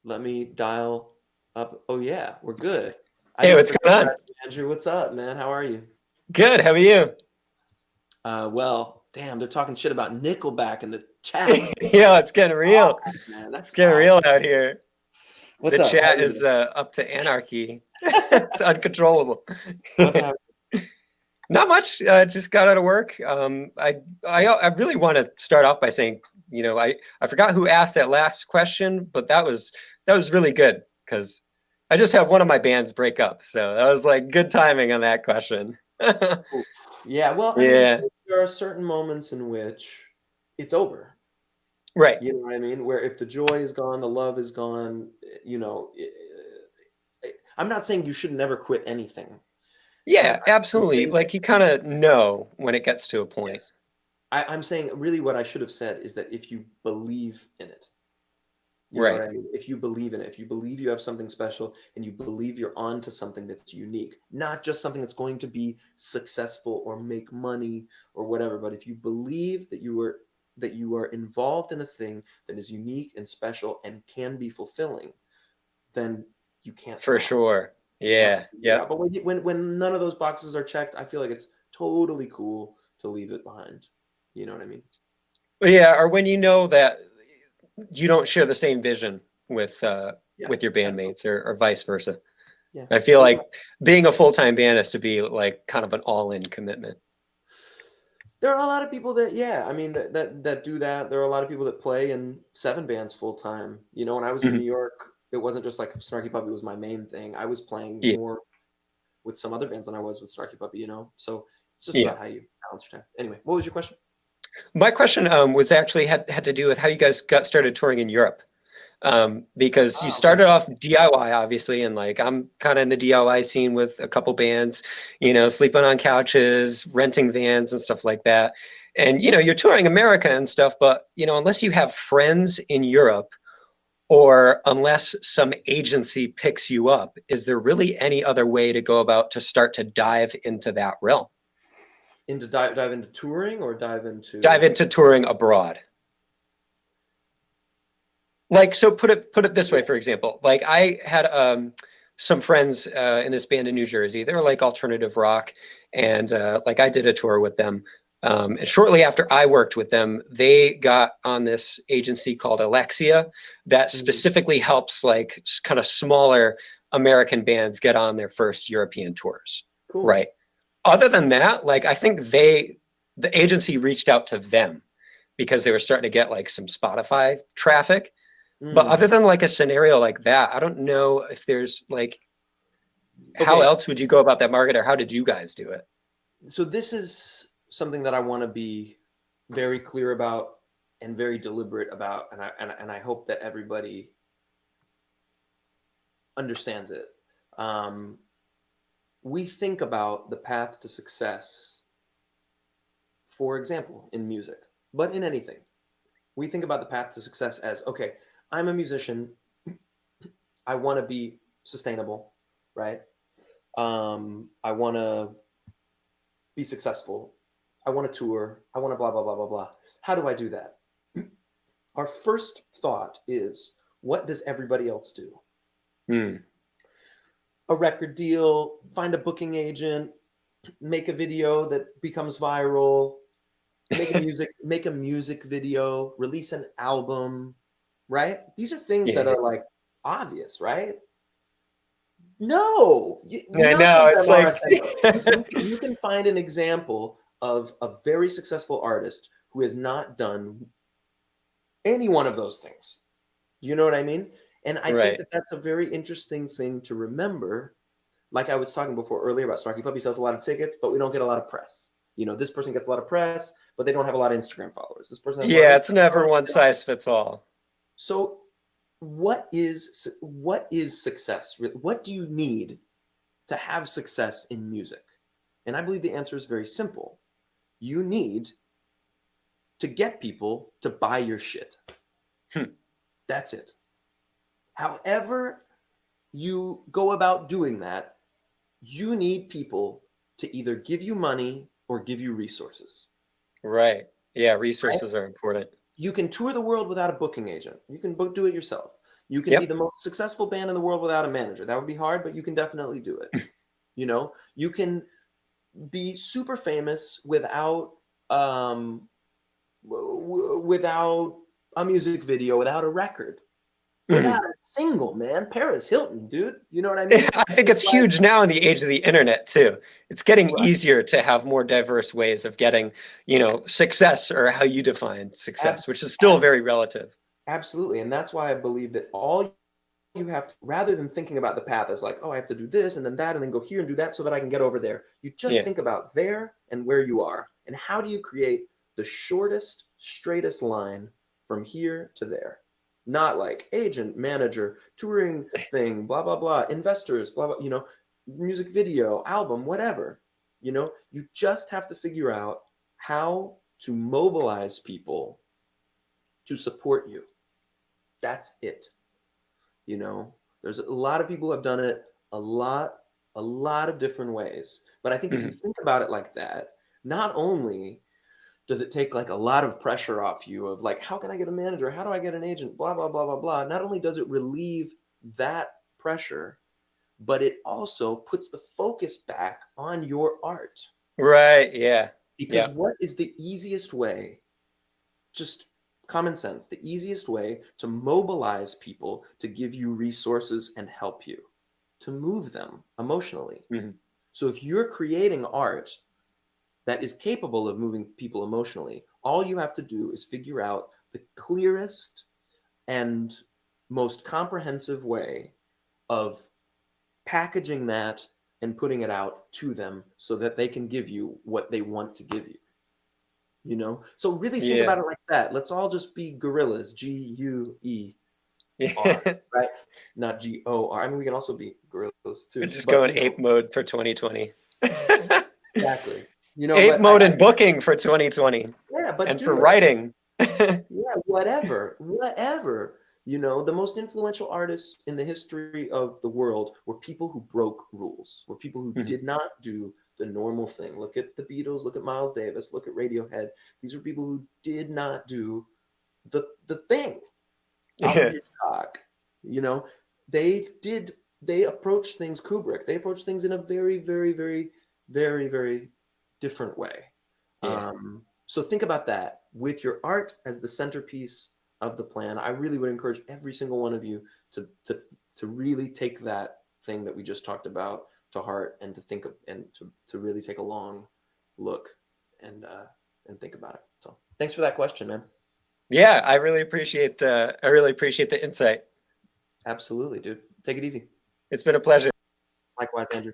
Let me dial up. Oh yeah, we're good. I Hey, didn't what's forget going on? about you, Andrew. What's up, man? How are you? Good. How are you? Well, damn, they're talking shit about Nickelback in the chat. Yeah, it's getting real. Awful, man. It's That's getting real awful. out here. What's The up? How are chat you is doing? up to anarchy. It's uncontrollable. What's happening? Not much. Just got out of work. I really want to start off by saying, I forgot who asked that last question, but that was really good because I just had one of my bands break up, so that was like good timing on that question. Oof. Yeah, well, I mean, Yeah. there are certain moments in which it's over. Right. You know what I mean? Where if the joy is gone, the love is gone, I'm not saying you should never quit anything, but Yeah, I'm absolutely. saying, Like you kind of know when it gets to a point. yes. I'm saying really what I should have said is that if you believe in it, you know what Right. I mean? If you believe in it, if you believe you have something special and you believe you're on to something that's unique, not just something that's going to be successful or make money or whatever, but if you believe that you are involved in a thing that is unique and special and can be fulfilling, then you can't For stop. sure. You have to Yeah. figure it out. Yep. But when none of those boxes are checked, I feel like it's totally cool to leave it behind. You know what I mean? Yeah, or when you know that you don't share the same vision Yeah, with your absolutely. bandmates or vice versa. Yeah. I feel But like being a full-time band has to be like kind of an all-in commitment. there are a lot of people that, yeah, I mean, that do that. There are a lot of people that play in seven bands full time. When I was in New Mhm. York, it wasn't just like Snarky Puppy was my main thing. I was playing Yeah. more with some other bands than I was with Snarky Puppy. So it's just Yeah. about how you balance your time. Anyway, what was your question? My question was actually had to do with how you guys got started touring in Europe. Because you Ah, okay. started off DIY, obviously, and like I'm kind of in the DIY scene with a couple bands, sleeping on couches, renting vans and stuff like that. And you're touring America and stuff, but unless you have friends in Europe or unless some agency picks you up, is there really any other way to go about to start to dive into that realm? Into dive into touring or dive Dive into into touring abroad. Like, so put it this way, yeah. for example, like I had some friends in this band in New Jersey. They were like alternative rock, and like I did a tour with them. And shortly after I worked with them, they got on this agency called Alexia that Mhm. specifically helps like kind of smaller American bands get on their first European tours, Cool. right? Other than that, like I think the agency reached out to them because they were starting to get like some Spotify traffic, but Mm. other than like a scenario like that, I don't know if there's like how Okay, else would you go about that market or how did you guys do it? so this is something that I want to be very clear about and very deliberate about, and I hope that everybody understands it. Um, we think about the path to success, for example, in music, but in anything. We think about the path to success as okay, I'm a musician. I want to be sustainable, right? I want to be successful. I want to tour. I want to blah, blah, blah, blah, blah. How do I do that? Our first thought is what does everybody else do? Hmm. A record deal, find a booking agent, make a video that becomes viral, make a music video, release an album, right? These are things that Yeah. are like obvious, right? No, I none know. of It's them are like essential. You can find an example of a very successful artist who has not done any one of those things. You know what I mean? And I think right. that that's a very interesting thing to remember. Like I was talking before earlier about Snarky Puppy sells a lot of tickets, but we don't get a lot of press. This person gets a lot of press, but they don't have a lot of Instagram followers. This person has a lot of Yeah, it's Instagram never followers. one size fits all. So what is success? What do you need to have success in music? And I believe the answer is very simple. You need to get people to buy your shit. Hmm. That's it. However, you go about doing that, you need people to either give you money or give you resources. Right. Yeah, Right? resources are important. You can tour the world without a booking agent. You can do it yourself. You can be Yep. the most successful band in the world without a manager. That would be hard, but you can definitely do it. You know, you can be super famous without without a music video, without a record, without Mhm. a single, man. Paris Hilton, dude. You know what I Yeah, mean? I think It's it's like, huge now in the age of the internet too. It's getting right, easier to have more diverse ways of getting, success, or how you define success, abs- which is still ab- very relative. absolutely. And that's why I believe that all you have to, rather than thinking about the path as like, oh, I have to do this and then that and then go here and do that so that I can get over there, you just Yeah. think about there and where you are and how do you create the shortest, straightest line from here to there. Not like agent, manager, touring thing, blah, blah, blah, investors, blah, blah, music video, album, whatever. You just have to figure out how to mobilize people to support you. That's it. You know, there's a lot of people who have done it a lot, a lot of different ways. But I think if you Mhm. think about it like that, not only does it take like a lot of pressure off you of like, how can I get a manager? How do I get an agent? Blah, blah, blah, blah, blah. Not only does it relieve that pressure, but it also puts the focus back on your art. Right. Yeah. Because Yeah. what is the easiest way, just common sense, the easiest way to mobilize people to give you resources and help you, to move them emotionally. Mhm. So if you're creating art that is capable of moving people emotionally, all you have to do is figure out the clearest and most comprehensive way of packaging that and putting it out to them so that they can give you what they want to give you. So really think Yeah. about it like that. Let's all just be gorillas, Guer, Yeah. right? Not Gor. I mean, we can also be gorillas We're too, just but going ape mode for 2020. exactly. Ape But I, mode I and booking for 2020, yeah, but and for do it. writing. Yeah, whatever, whatever. The most influential artists in the history of the world were people who broke rules, were people who Mhm. did not do the normal thing. Look at the Beatles, look at Miles Davis, look at Radiohead. These were people who did not do the thing. Alfred Yeah. Hitchcock, you know, they did, they approached things, Kubrick, they approached things in a very, very, very, very, very different way. Yeah. So think about that with your art as the centerpiece of the plan. I really would encourage every single one of you to really take that thing that we just talked about to heart and to think of and to really take a long look and and think about it. So thanks for that question, man. Yeah, I really appreciate the insight. Absolutely, dude. Take it easy. It's been a pleasure. Likewise, Andrew.